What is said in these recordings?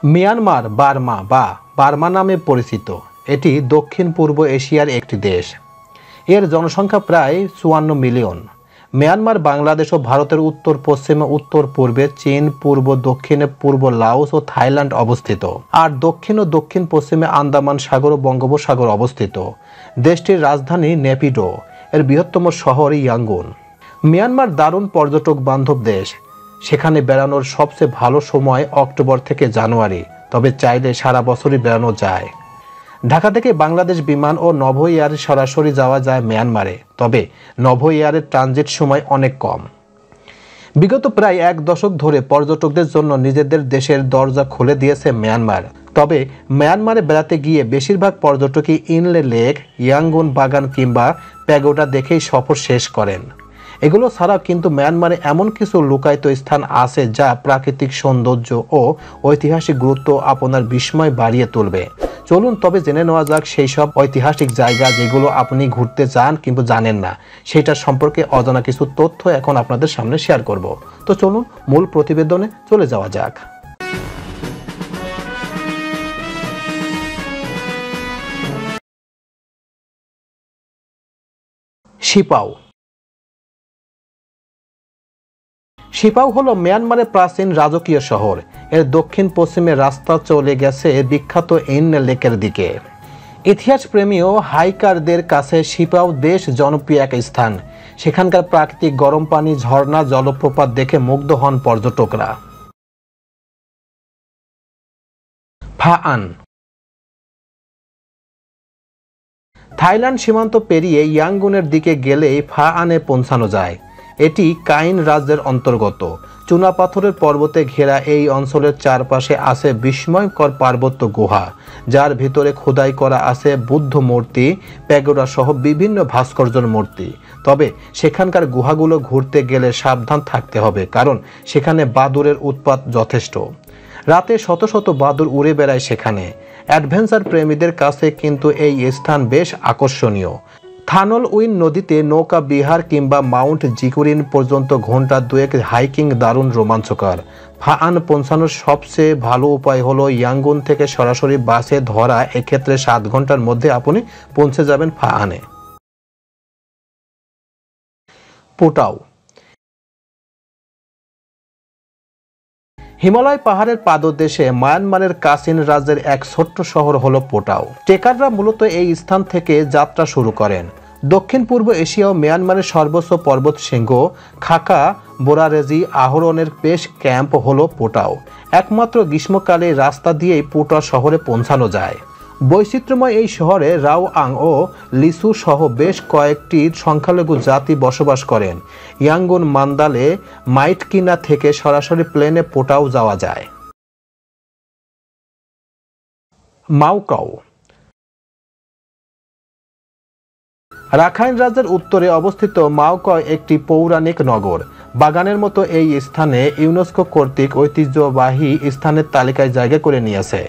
Myanmar Burma বা Burma নামে পরিচিত। এটি দক্ষিণ পূর্ব এশিয়ার একটি দেশ। এর জনসংখ্যা প্রায় 54 মিলিয়ন। মিয়ানমার বাংলাদেশ ও ভারতের উত্তর পশ্চিমে, উত্তর পূর্বে চীন, পূর্ব দক্ষিণে পূর্ব লাওস ও থাইল্যান্ড অবস্থিত, আর দক্ষিণ ও দক্ষিণ পশ্চিমে আন্দামান সাগর ও বঙ্গোপসাগর অবস্থিত। দেশটির রাজধানী নেপিডো। এর বৃহত্তম শহর ইয়াঙ্গুন। মিয়ানমার দারুণ পর্যটক বান্ধব দেশ। সেখানে বেড়ানোর সবচেয়ে ভালো সময় অক্টোবর থেকে জানুয়ারি, তবে চাইলে সারা বছরই বেড়ানো যায়। ঢাকা থেকে বাংলাদেশ বিমান ও নভো এয়ারে সরাসরি যাওয়া যায় মিয়ানমারে, তবে নভো এয়ারের ট্রানজিট সময় অনেক কম। বিগত প্রায় 1 দশক ধরে পর্যটকদের জন্য নিজেদের দেশের দরজা খুলে দিয়েছে মিয়ানমার। তবে মিয়ানমারে বেড়াতে গিয়ে বেশিরভাগ পর্যটকই ইনলে লেক, ইয়াঙ্গুন বাগান কিংবা প্যাগোডা দেখেই সফর শেষ করেন। এগুলো ছাড়াও কিন্তু মিয়ানমারে এমন কিছু লুকায়িত স্থান আছে যা প্রাকৃতিক সৌন্দর্য ও ঐতিহাসিক গুরুত্ব আপনার বিস্ময় বাড়িয়ে তুলবে। চলুন তবে জেনে নেওয়া যাক সেই সব ঐতিহাসিক জায়গা যেগুলো আপনি ঘুরতে চান কিন্তু জানেন না, সেটার সম্পর্কে অজানা কিছু তথ্য এখন আপনাদের সামনে শেয়ার করব। তো চলুন মূল প্রতিবেদনে চলে যাওয়া যাক। সিপাও। সিপাও হলো মিয়ানমারের প্রাচীন রাজকীয় শহর। এর দক্ষিণ পশ্চিমে রাস্তা চলে গেছে বিখ্যাত ইনলে লেকের দিকে। ইতিহাস প্রেমী ও হাইকারদের কাছে সিপাও বেশ জনপ্রিয় এক স্থান। সেখানকার প্রাকৃতিক গরম পানি, ঝর্ণা, জলপ্রপাত দেখে মুগ্ধ হন পর্যটকরা। ফাআন। থাইল্যান্ড সীমান্ত পেরিয়ে ইয়াঙ্গুনের দিকে গেলেই ফাআনে পৌঁছানো যায়। এটি কাইন রাজ্যের অন্তর্গত। চুনাপাথরের পর্বতে ঘেরা এই অঞ্চলের চারপাশে আছে বিস্ময়কর পার্বত্য গুহা, যার ভিতরে খোদাই করা আছে বুদ্ধ মূর্তি, প্যাগোডা সহ বিভিন্ন ভাস্কর্যের মূর্তি। তবে সেখানকার গুহাগুলো ঘুরতে গেলে সাবধান থাকতে হবে, কারণ সেখানে বাদুড়ের উৎপাত যথেষ্ট। রাতে শত শত বাদুড় উড়ে বেড়ায় সেখানে। অ্যাডভেঞ্চার প্রেমীদের কাছে কিন্তু এই স্থান বেশ আকর্ষণীয়। থানল উইন নদীতে নৌকা বিহার কিংবা মাউন্ট জিকুরিন পর্যন্ত ঘন্টা 2 হাইকিং দারুণ রোমাঞ্চকর। ফাআন পৌঁছানোর সবচেয়ে ভালো উপায় হলো ইয়াঙ্গুন থেকে সরাসরি বাসে ধরা। এক্ষেত্রে 7 ঘন্টার মধ্যে আপনি পৌঁছে যাবেন ফাআনে। পুটাও। হিমালয় পাহাড়ের পাদদেশে মায়ানমারের কাচিন রাজ্যের এক ছোট্ট শহর হলো পোটাও। ট্রেকাররা মূলত এই স্থান থেকে যাত্রা শুরু করেন। দক্ষিণ পূর্ব এশিয়া ও মিয়ানমারের সর্বোচ্চ পর্বত শৃঙ্গ খাকা বোরারেজি আহরণের বেশ ক্যাম্প হলো পোটাও। একমাত্র গ্রীষ্মকালে রাস্তা দিয়েই পোটাও শহরে পৌঁছানো যায়। বৈচিত্র্যময় এই শহরে রাওআং ও লিসু সহ বেশ কয়েকটি সংখ্যালঘু জাতি বসবাস করেন। ইয়াঙ্গুন মান্দালে মাইটকিনা থেকে সরাসরি প্লেনে পোটাও যাওয়া যায়। মাউকাও। রাখাইন রাজ্যের উত্তরে অবস্থিত মাউকাও একটি পৌরাণিক নগর। বাগানের মতো এই স্থানে ইউনেস্কো কর্তৃক ঐতিহ্যবাহী স্থানের তালিকায় জায়গা করে নিয়েছে।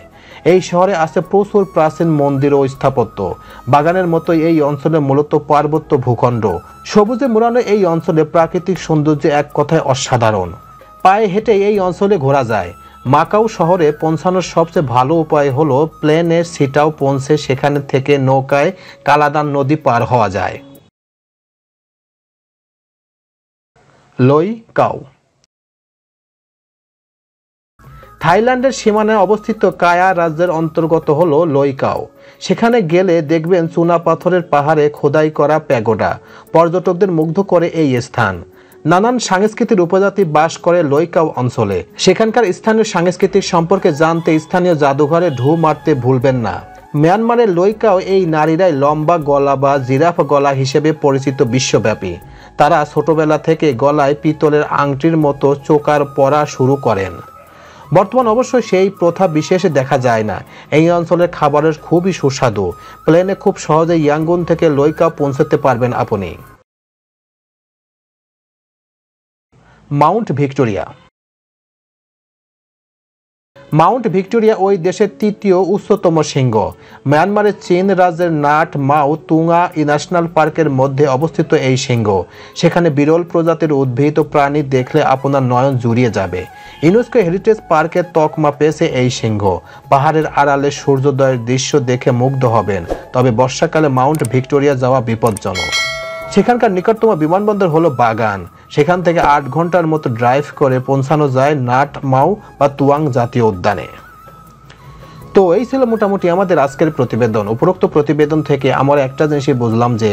এই শহরে আছে প্রচুর প্রাচীন মন্দির ও স্থাপত্য। বাগানের মতো এই অঞ্চলে মূলত পার্বত্য ভূখণ্ড। সবুজে মোড়ানো এই অঞ্চলে প্রাকৃতিক সৌন্দর্য এক কথায় অসাধারণ। পায়ে হেঁটে এই অঞ্চলে ঘোরা যায়। মাকাও শহরে পৌঁছানোর সবচেয়ে ভালো উপায় হলো প্লেনে সিটাও পৌঁছে সেখানে থেকে নৌকায় কালাদান নদী পার হওয়া যায়। লই কাও। থাইল্যান্ডের সীমানায় অবস্থিত কায়া রাজ্যের অন্তর্গত হলো লইকাও। সেখানে গেলে দেখবেন চুনা পাথরের পাহাড়ে খোদাই করা প্যাগোডা। পর্যটকদের মুগ্ধ করে এই স্থান। নানান সাংস্কৃতিক উপজাতি বাস করে লইকাও অঞ্চলে। সেখানকার স্থানীয় সাংস্কৃতিক সম্পর্কে জানতে স্থানীয় জাদুঘরে ঢু মারতে ভুলবেন না। মিয়ানমারের লইকাও এই নারীরাই লম্বা গলা বা জিরাফ গলা হিসেবে পরিচিত বিশ্বব্যাপী। তারা ছোটবেলা থেকে গলায় পিতলের আংটির মতো চোকার পরা শুরু করেন। বর্তমান অবশ্যই সেই প্রথা বিশেষে দেখা যায় না। এই অঞ্চলের খাবারের খুবই সুস্বাদু। প্লেনে খুব সহজে ইয়াঙ্গুন থেকে লইকাও পৌঁছতে পারবেন আপনি। Mount Victoria. মাউন্ট ভিক্টোরিয়া ওই দেশের তৃতীয় উচ্চতম শৃঙ্গ। মিয়ানমারের চীন রাজ্যের নাট মাও তুঙ্গা ন্যাশনাল পার্কের মধ্যে অবস্থিত এই শৃঙ্গ। সেখানে বিরল প্রজাতির উদ্ভিদ ও প্রাণী দেখলে আপনার নয়ন জুড়িয়ে যাবে। ইউনেস্কো হেরিটেজ পার্কের তকমা পেয়েছে এই শৃঙ্গ। পাহাড়ের আড়ালে সূর্যোদয়ের দৃশ্য দেখে মুগ্ধ হবেন, তবে বর্ষাকালে মাউন্ট ভিক্টোরিয়া যাওয়া বিপজ্জনক। সেখানকার নিকটতম বিমানবন্দর হলো বাগান। সেখান থেকে 8 ঘন্টার মতো ড্রাইভ করে পৌঁছানো যায় নাট মাও বা তুয়াং জাতীয় উদ্যানে। তো এই ছিল মোটামুটি আমাদের আজকের প্রতিবেদন। উপরোক্ত প্রতিবেদন থেকে আমরা একটা জিনিসই বুঝলাম যে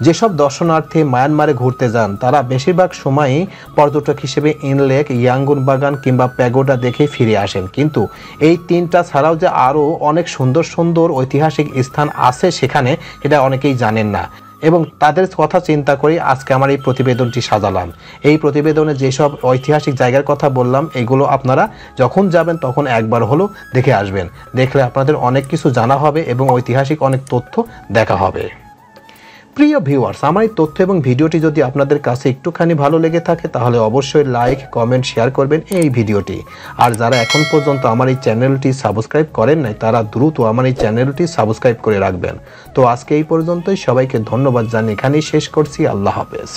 যেসব দর্শনার্থী মায়ানমারে ঘুরতে যান তারা বেশিরভাগ সময়ই পর্যটক হিসেবে ইনলেক, ইয়াঙ্গুন বাগান কিংবা প্যাগোডা দেখে ফিরে আসেন, কিন্তু এই 3টা ছাড়াও যে আরও অনেক সুন্দর সুন্দর ঐতিহাসিক স্থান আছে সেখানে, এটা অনেকেই জানেন না, এবং তাদের কথা চিন্তা করে আজকে আমার এই প্রতিবেদনটি সাজালাম। এই প্রতিবেদনে যেসব ঐতিহাসিক জায়গার কথা বললাম এগুলো আপনারা যখন যাবেন তখন একবার হলো দেখে আসবেন। দেখলে আপনাদের অনেক কিছু জানা হবে এবং ঐতিহাসিক অনেক তথ্য দেখা হবে। প্রিয় ভিউয়ার্স, আমার এই তথ্য এবং ভিডিওটি যদি আপনাদের কাছে একটুখানি ভালো লেগে থাকে তাহলে অবশ্যই লাইক, কমেন্ট, শেয়ার করবেন এই ভিডিওটি। আর যারা এখন পর্যন্ত আমার এই চ্যানেলটি সাবস্ক্রাইব করেন নাই তারা দ্রুত আমার এই চ্যানেলটি সাবস্ক্রাইব করে রাখবেন। তো আজকে এই পর্যন্তই, সবাইকে ধন্যবাদ জানিয়ে এখানেই শেষ করছি। আল্লাহ হাফেজ।